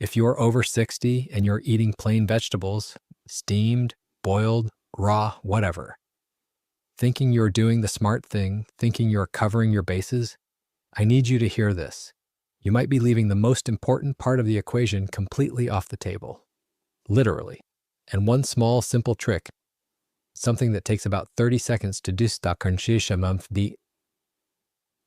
If you're over 60 and you're eating plain vegetables, steamed, boiled, raw, whatever, thinking you're doing the smart thing, thinking you're covering your bases, I need you to hear this. You might be leaving the most important part of the equation completely off the table. Literally. And one small, simple trick, something that takes about 30 seconds to do,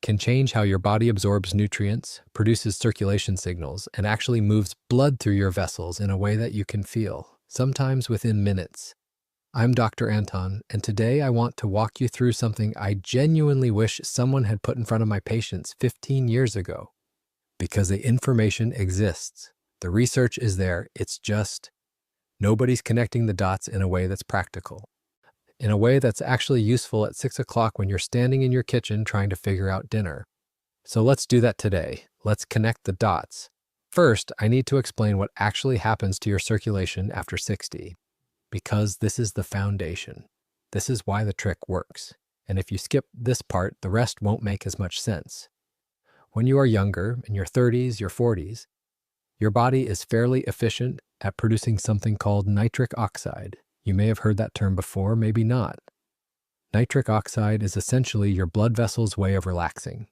can change how your body absorbs nutrients, produces circulation signals, and actually moves blood through your vessels in a way that you can feel, sometimes within minutes. I'm Dr. Anton, and today I want to walk you through something I genuinely wish someone had put in front of my patients 15 years ago. Because the information exists. The research is there. It's just nobody's connecting the dots in a way that's practical. In a way that's actually useful at 6 o'clock when you're standing in your kitchen trying to figure out dinner. So let's do that today. Let's connect the dots. First, I need to explain what actually happens to your circulation after 60. Because this is the foundation. This is why the trick works. And if you skip this part, the rest won't make as much sense. When you are younger, in your 30s, your 40s, your body is fairly efficient at producing something called nitric oxide. You may have heard that term before, maybe not. Nitric oxide is essentially your blood vessel's way of relaxing.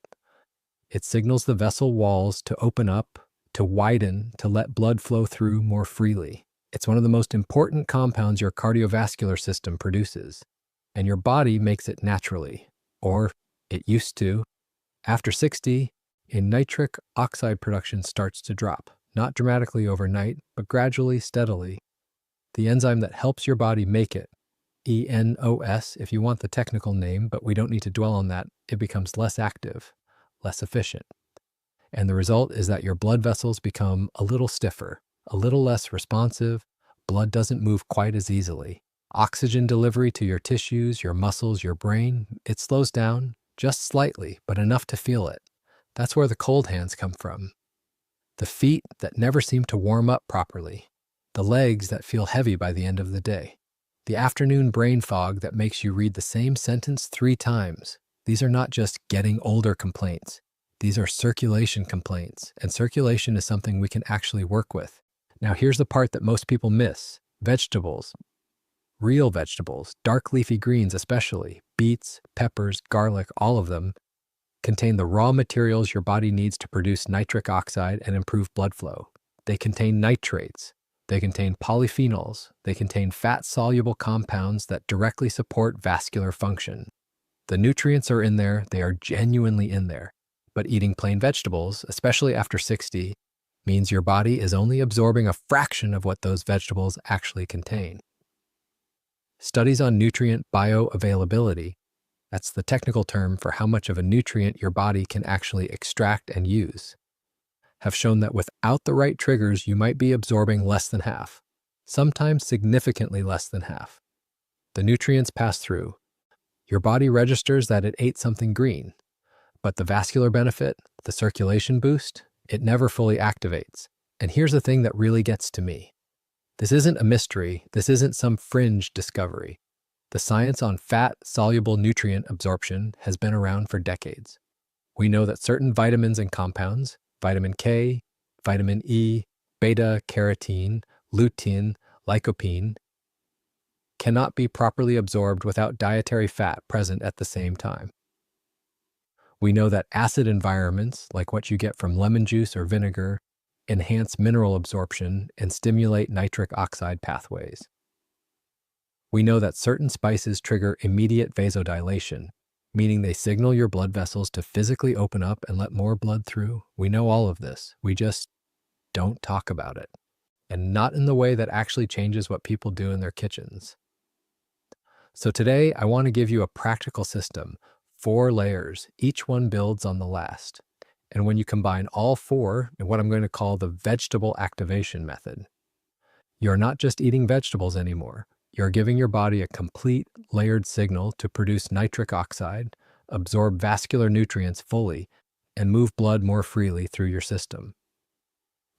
It signals the vessel walls to open up, to widen, to let blood flow through more freely. It's one of the most important compounds your cardiovascular system produces, and your body makes it naturally, or it used to. After 60, nitric oxide production starts to drop, not dramatically overnight, but gradually, steadily. The enzyme that helps your body make it, ENOS if you want the technical name, but we don't need to dwell on that, it becomes less active, less efficient. And the result is that your blood vessels become a little stiffer, a little less responsive, blood doesn't move quite as easily. Oxygen delivery to your tissues, your muscles, your brain, it slows down, just slightly, but enough to feel it. That's where the cold hands come from. The feet that never seem to warm up properly. The legs that feel heavy by the end of the day. The afternoon brain fog that makes you read the same sentence 3 times. These are not just getting older complaints. These are circulation complaints, and circulation is something we can actually work with. Now here's the part that most people miss. Vegetables. Real vegetables, dark leafy greens especially, beets, peppers, garlic, all of them, contain the raw materials your body needs to produce nitric oxide and improve blood flow. They contain nitrates. They contain polyphenols. They contain fat-soluble compounds that directly support vascular function. The nutrients are in there. They are genuinely in there. But eating plain vegetables, especially after 60, means your body is only absorbing a fraction of what those vegetables actually contain. Studies on nutrient bioavailability, that's the technical term for how much of a nutrient your body can actually extract and use, have shown that without the right triggers, you might be absorbing less than half, sometimes significantly less than half. The nutrients pass through. Your body registers that it ate something green, but the vascular benefit, the circulation boost, it never fully activates. And here's the thing that really gets to me. This isn't a mystery. This isn't some fringe discovery. The science on fat-soluble nutrient absorption has been around for decades. We know that certain vitamins and compounds, vitamin K, vitamin E, beta-carotene, lutein, lycopene, cannot be properly absorbed without dietary fat present at the same time. We know that acid environments, like what you get from lemon juice or vinegar, enhance mineral absorption and stimulate nitric oxide pathways. We know that certain spices trigger immediate vasodilation, meaning they signal your blood vessels to physically open up and let more blood through. We know all of this. We just don't talk about it. And not in the way that actually changes what people do in their kitchens. So today, I want to give you a practical system, 4 layers. Each one builds on the last. And when you combine all 4 in what I'm going to call the vegetable activation method, you're not just eating vegetables anymore. You're giving your body a complete layered signal to produce nitric oxide, absorb vascular nutrients fully, and move blood more freely through your system.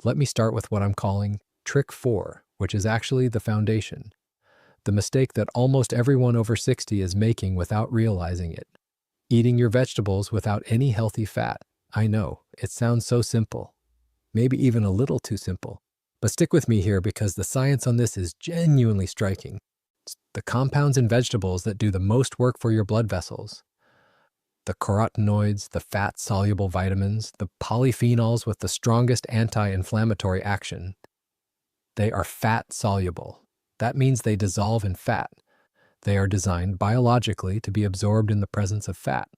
Let me start with what I'm calling Trick 4, which is actually the foundation. The mistake that almost everyone over 60 is making without realizing it. Eating your vegetables without any healthy fat. I know, it sounds so simple. Maybe even a little too simple. But stick with me here because the science on this is genuinely striking. It's the compounds in vegetables that do the most work for your blood vessels. The carotenoids, the fat-soluble vitamins, the polyphenols with the strongest anti-inflammatory action. They are fat-soluble. That means they dissolve in fat. They are designed biologically to be absorbed in the presence of fat.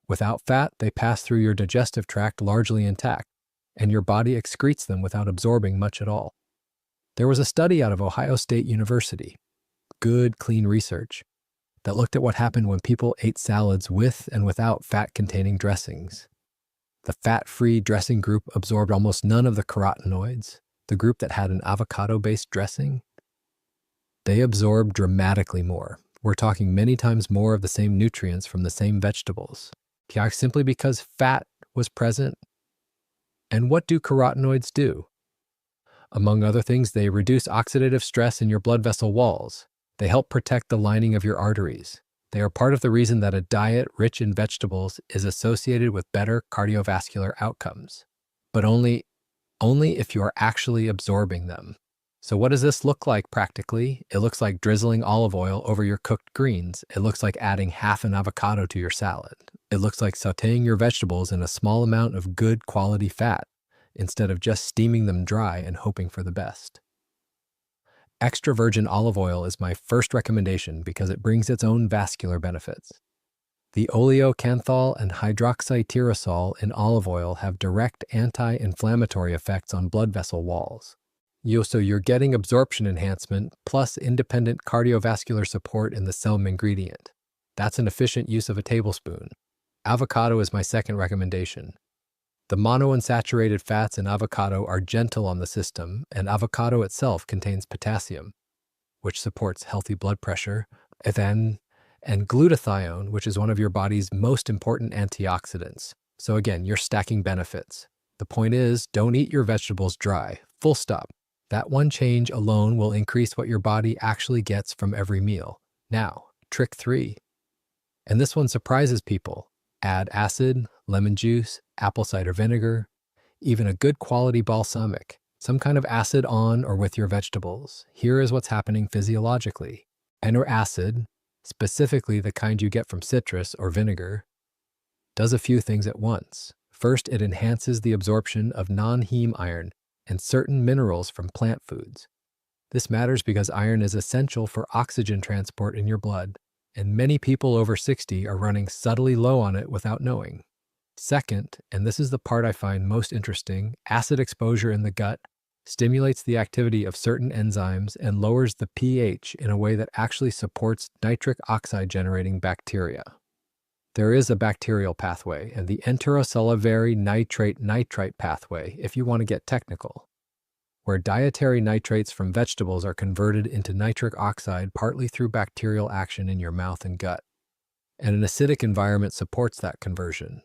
Without fat, they pass through your digestive tract largely intact, and your body excretes them without absorbing much at all. There was a study out of Ohio State University, good, clean research, that looked at what happened when people ate salads with and without fat-containing dressings. The fat-free dressing group absorbed almost none of the carotenoids. The group that had an avocado-based dressing, they absorbed dramatically more. We're talking many times more of the same nutrients from the same vegetables. Simply because fat was present. And what do carotenoids do? Among other things, they reduce oxidative stress in your blood vessel walls. They help protect the lining of your arteries. They are part of the reason that a diet rich in vegetables is associated with better cardiovascular outcomes. But only if you are actually absorbing them. So what does this look like practically? It looks like drizzling olive oil over your cooked greens. It looks like adding half an avocado to your salad. It looks like sautéing your vegetables in a small amount of good quality fat, instead of just steaming them dry and hoping for the best. Extra virgin olive oil is my first recommendation because it brings its own vascular benefits. The oleocanthal and hydroxytyrosol in olive oil have direct anti-inflammatory effects on blood vessel walls. So you're getting absorption enhancement plus independent cardiovascular support in the same ingredient. That's an efficient use of a tablespoon. Avocado is my second recommendation. The monounsaturated fats in avocado are gentle on the system, and avocado itself contains potassium, which supports healthy blood pressure, and glutathione, which is one of your body's most important antioxidants. So again, you're stacking benefits. The point is, don't eat your vegetables dry. Full stop. That one change alone will increase what your body actually gets from every meal. Now, trick 3. And this one surprises people. Add acid, lemon juice, apple cider vinegar, even a good quality balsamic, some kind of acid on or with your vegetables. Here is what's happening physiologically. Or acid, specifically the kind you get from citrus or vinegar, does a few things at once. First, it enhances the absorption of non-heme iron and certain minerals from plant foods. This matters because iron is essential for oxygen transport in your blood, and many people over 60 are running subtly low on it without knowing. Second, and this is the part I find most interesting, acid exposure in the gut stimulates the activity of certain enzymes and lowers the pH in a way that actually supports nitric oxide generating bacteria. There is a bacterial pathway and the enterosalivary nitrate-nitrite pathway, if you want to get technical, where dietary nitrates from vegetables are converted into nitric oxide partly through bacterial action in your mouth and gut. And an acidic environment supports that conversion.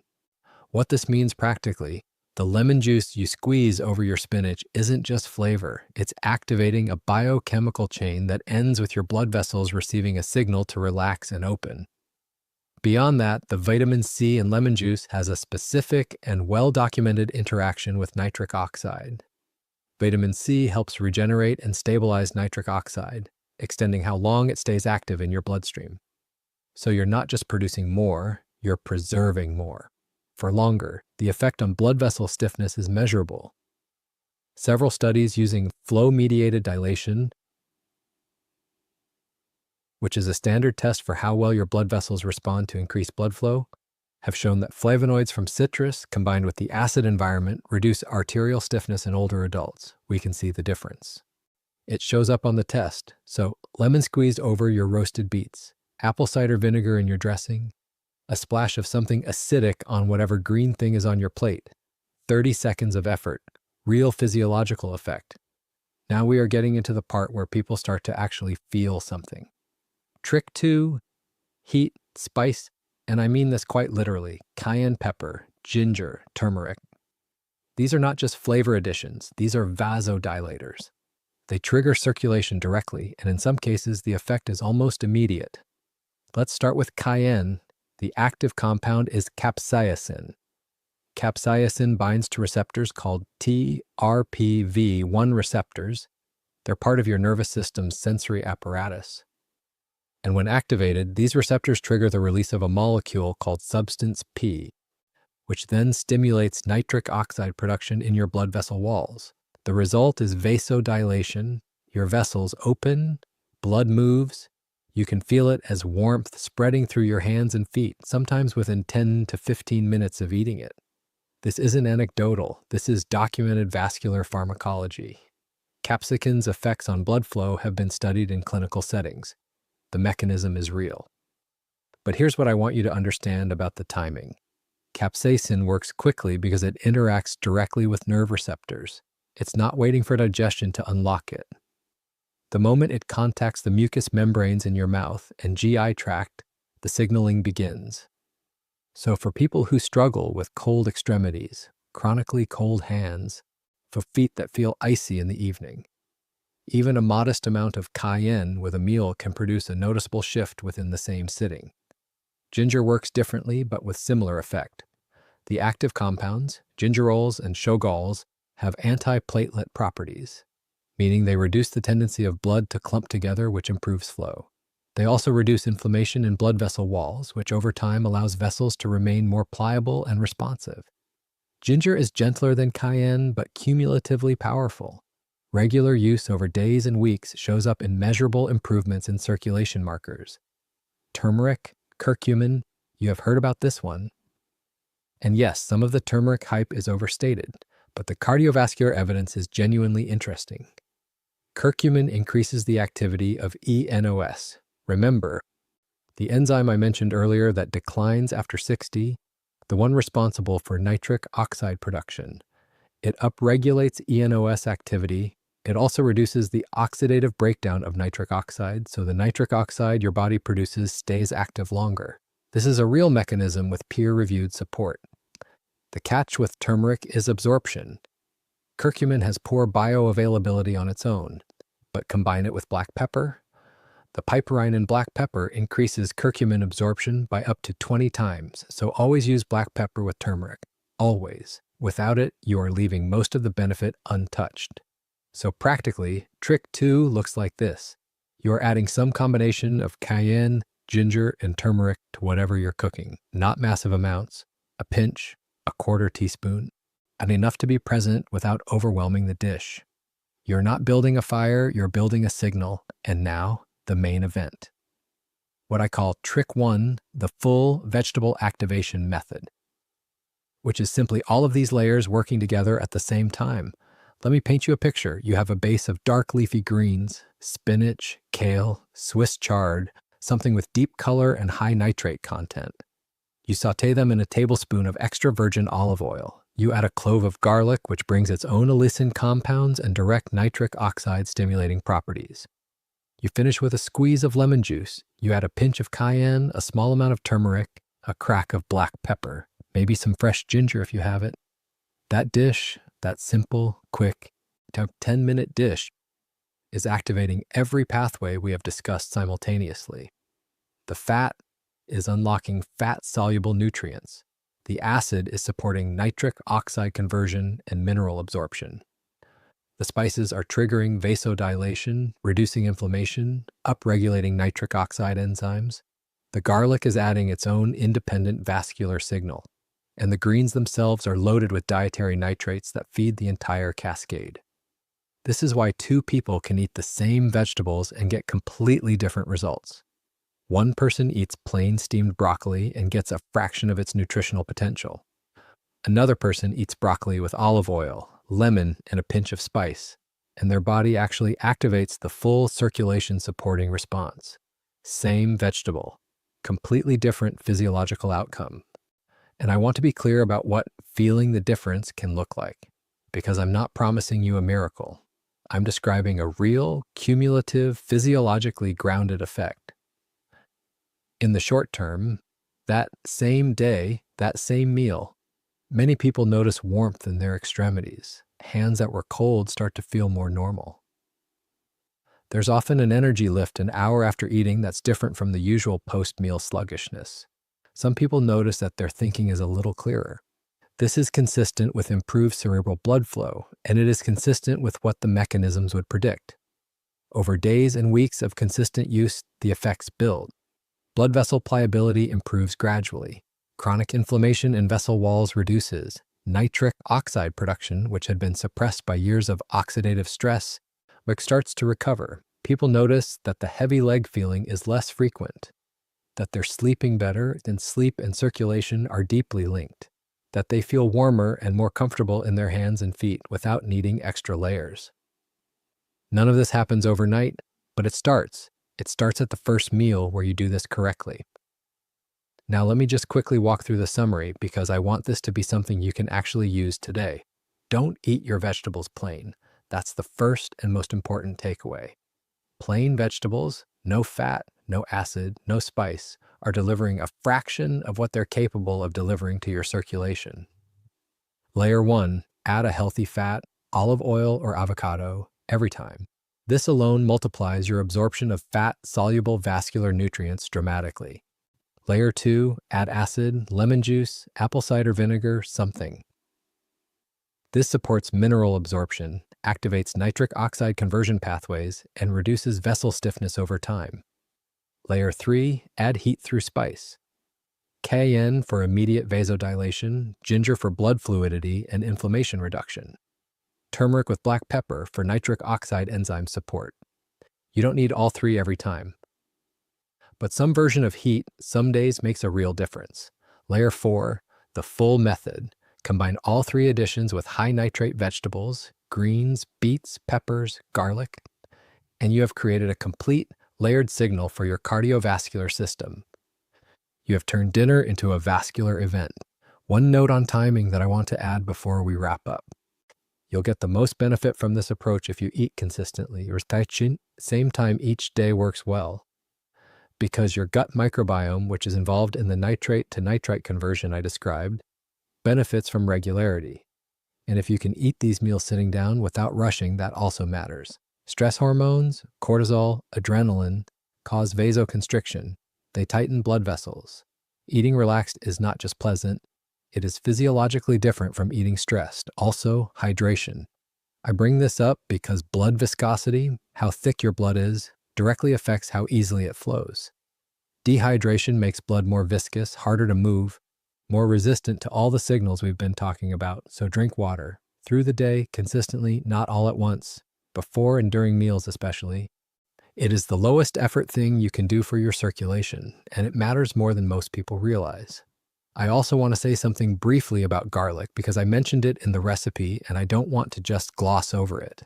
What this means practically, the lemon juice you squeeze over your spinach isn't just flavor, it's activating a biochemical chain that ends with your blood vessels receiving a signal to relax and open. Beyond that, the vitamin C in lemon juice has a specific and well-documented interaction with nitric oxide. Vitamin C helps regenerate and stabilize nitric oxide, extending how long it stays active in your bloodstream. So you're not just producing more, you're preserving more. For longer, the effect on blood vessel stiffness is measurable. Several studies using flow-mediated dilation, which is a standard test for how well your blood vessels respond to increased blood flow, have shown that flavonoids from citrus combined with the acid environment reduce arterial stiffness in older adults. We can see the difference. It shows up on the test. So lemon squeezed over your roasted beets, apple cider vinegar in your dressing, a splash of something acidic on whatever green thing is on your plate. 30 seconds of effort, real physiological effect. Now we are getting into the part where people start to actually feel something. Trick 2, heat, spice, and I mean this quite literally, cayenne pepper, ginger, turmeric. These are not just flavor additions, these are vasodilators. They trigger circulation directly, and in some cases the effect is almost immediate. Let's start with cayenne. The active compound is capsaicin. capsaicin binds to receptors called TRPV1 receptors. They're part of your nervous system's sensory apparatus. And when activated, these receptors trigger the release of a molecule called substance P, which then stimulates nitric oxide production in your blood vessel walls. The result is vasodilation. Your vessels open, blood moves. You can feel it as warmth spreading through your hands and feet, sometimes within 10 to 15 minutes of eating it. This isn't anecdotal. This is documented vascular pharmacology. Capsaicin's effects on blood flow have been studied in clinical settings. The mechanism is real. But here's what I want you to understand about the timing. Capsaicin works quickly because it interacts directly with nerve receptors. It's not waiting for digestion to unlock it. The moment it contacts the mucous membranes in your mouth and GI tract, the signaling begins. So for people who struggle with cold extremities, chronically cold hands, for feet that feel icy in the evening, even a modest amount of cayenne with a meal can produce a noticeable shift within the same sitting. Ginger works differently, but with similar effect. The active compounds, gingerols and shogols, have antiplatelet properties, meaning they reduce the tendency of blood to clump together, which improves flow. They also reduce inflammation in blood vessel walls, which over time allows vessels to remain more pliable and responsive. Ginger is gentler than cayenne, but cumulatively powerful. Regular use over days and weeks shows up in measurable improvements in circulation markers. Turmeric, curcumin, you have heard about this one. And yes, some of the turmeric hype is overstated, but the cardiovascular evidence is genuinely interesting. Curcumin increases the activity of eNOS. Remember, the enzyme I mentioned earlier that declines after 60, the one responsible for nitric oxide production. It upregulates eNOS activity. It also reduces the oxidative breakdown of nitric oxide, so the nitric oxide your body produces stays active longer. This is a real mechanism with peer-reviewed support. The catch with turmeric is absorption. Curcumin has poor bioavailability on its own, but combine it with black pepper. The piperine in black pepper increases curcumin absorption by up to 20 times, so always use black pepper with turmeric. Always. Without it, you are leaving most of the benefit untouched. So practically, trick 2 looks like this. You are adding some combination of cayenne, ginger, and turmeric to whatever you're cooking. Not massive amounts, a pinch, a quarter teaspoon, and enough to be present without overwhelming the dish. You're not building a fire, you're building a signal, and now, the main event. What I call trick 1, the full vegetable activation method, which is simply all of these layers working together at the same time. Let me paint you a picture. You have a base of dark leafy greens, spinach, kale, Swiss chard, something with deep color and high nitrate content. You saute them in a tablespoon of extra virgin olive oil. You add a clove of garlic, which brings its own allicin compounds and direct nitric oxide stimulating properties. You finish with a squeeze of lemon juice. You add a pinch of cayenne, a small amount of turmeric, a crack of black pepper, maybe some fresh ginger if you have it. That dish, that simple, quick, 10-minute dish, is activating every pathway we have discussed simultaneously. The fat is unlocking fat-soluble nutrients. The acid is supporting nitric oxide conversion and mineral absorption. The spices are triggering vasodilation, reducing inflammation, upregulating nitric oxide enzymes. The garlic is adding its own independent vascular signal. And the greens themselves are loaded with dietary nitrates that feed the entire cascade. This is why 2 people can eat the same vegetables and get completely different results. One person eats plain steamed broccoli and gets a fraction of its nutritional potential. Another person eats broccoli with olive oil, lemon, and a pinch of spice, and their body actually activates the full circulation supporting response. Same vegetable, completely different physiological outcome. And I want to be clear about what feeling the difference can look like, because I'm not promising you a miracle. I'm describing a real, cumulative, physiologically grounded effect. In the short term, that same day, that same meal, many people notice warmth in their extremities. Hands that were cold start to feel more normal. There's often an energy lift an hour after eating that's different from the usual post-meal sluggishness. Some people notice that their thinking is a little clearer. This is consistent with improved cerebral blood flow, and it is consistent with what the mechanisms would predict. Over days and weeks of consistent use, the effects build. Blood vessel pliability improves gradually. Chronic inflammation in vessel walls reduces. Nitric oxide production, which had been suppressed by years of oxidative stress, starts to recover. People notice that the heavy leg feeling is less frequent, that they're sleeping better, and sleep and circulation are deeply linked, that they feel warmer and more comfortable in their hands and feet without needing extra layers. None of this happens overnight, but it starts. It starts at the first meal where you do this correctly. Now let me just quickly walk through the summary because I want this to be something you can actually use today. Don't eat your vegetables plain. That's the first and most important takeaway. Plain vegetables, no fat, no acid, no spice, are delivering a fraction of what they're capable of delivering to your circulation. Layer 1, add a healthy fat, olive oil or avocado, every time. This alone multiplies your absorption of fat-soluble vascular nutrients dramatically. Layer 2, add acid, lemon juice, apple cider vinegar, something. This supports mineral absorption, activates nitric oxide conversion pathways, and reduces vessel stiffness over time. Layer 3, add heat through spice. Cayenne for immediate vasodilation, ginger for blood fluidity and inflammation reduction. Turmeric with black pepper for nitric oxide enzyme support. You don't need all three every time. But some version of heat some days makes a real difference. Layer 4, the full method. Combine all three additions with high nitrate vegetables, greens, beets, peppers, garlic, and you have created a complete, layered signal for your cardiovascular system. You have turned dinner into a vascular event. One note on timing that I want to add before we wrap up. You'll get the most benefit from this approach if you eat consistently. Same time each day works well, because your gut microbiome, which is involved in the nitrate to nitrite conversion I described, benefits from regularity. And if you can eat these meals sitting down without rushing, that also matters. Stress hormones, cortisol, adrenaline, cause vasoconstriction. They tighten blood vessels. Eating relaxed is not just pleasant, it is physiologically different from eating stressed. Also, hydration. I bring this up because blood viscosity, how thick your blood is, directly affects how easily it flows. Dehydration makes blood more viscous, harder to move, more resistant to all the signals we've been talking about, so drink water. Through the day, consistently, not all at once, before and during meals especially. It is the lowest effort thing you can do for your circulation, and it matters more than most people realize. I also want to say something briefly about garlic because I mentioned it in the recipe and I don't want to just gloss over it.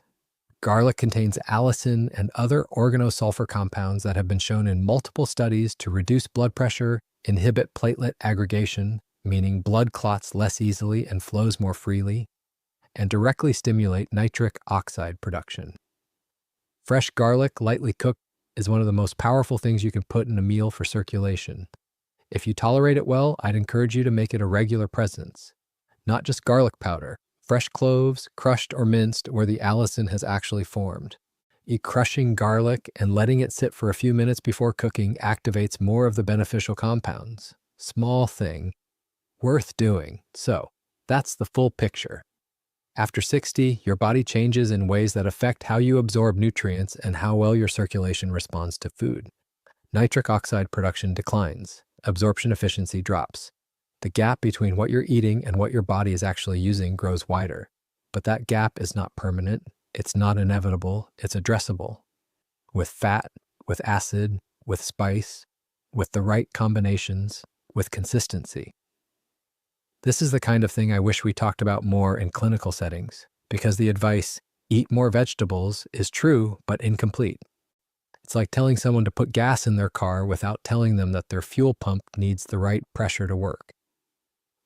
Garlic contains allicin and other organosulfur compounds that have been shown in multiple studies to reduce blood pressure, inhibit platelet aggregation, meaning blood clots less easily and flows more freely, and directly stimulate nitric oxide production. Fresh garlic, lightly cooked, is one of the most powerful things you can put in a meal for circulation. If you tolerate it well, I'd encourage you to make it a regular presence. Not just garlic powder, fresh cloves, crushed or minced where the allicin has actually formed. Crushing garlic and letting it sit for a few minutes before cooking activates more of the beneficial compounds. Small thing, worth doing. So, that's the full picture. After 60, your body changes in ways that affect how you absorb nutrients and how well your circulation responds to food. Nitric oxide production declines. Absorption efficiency drops. The gap between what you're eating and what your body is actually using grows wider. But that gap is not permanent. It's not inevitable. It's addressable. With fat, with acid, with spice, with the right combinations, with consistency. This is the kind of thing I wish we talked about more in clinical settings, because the advice, eat more vegetables, is true but incomplete. It's like telling someone to put gas in their car without telling them that their fuel pump needs the right pressure to work.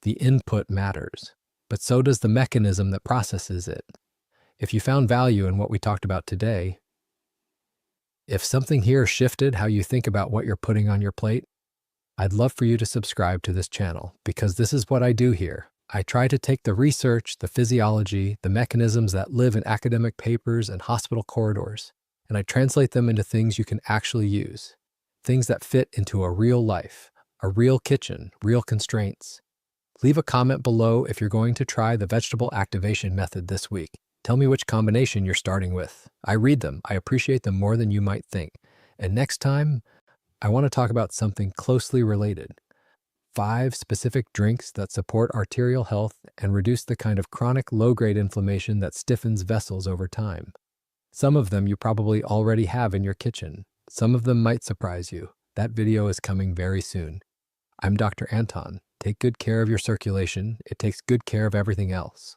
The input matters, but so does the mechanism that processes it. If you found value in what we talked about today, if something here shifted how you think about what you're putting on your plate, I'd love for you to subscribe to this channel because this is what I do here. I try to take the research, the physiology, the mechanisms that live in academic papers and hospital corridors, and I translate them into things you can actually use, things that fit into a real life, a real kitchen, real constraints. Leave a comment below if you're going to try the vegetable activation method this week. Tell me which combination you're starting with. I read them. I appreciate them more than you might think. And next time, I want to talk about something closely related. 5 specific drinks that support arterial health and reduce the kind of chronic low-grade inflammation that stiffens vessels over time. Some of them you probably already have in your kitchen. Some of them might surprise you. That video is coming very soon. I'm Dr. Anton. Take good care of your circulation. It takes good care of everything else.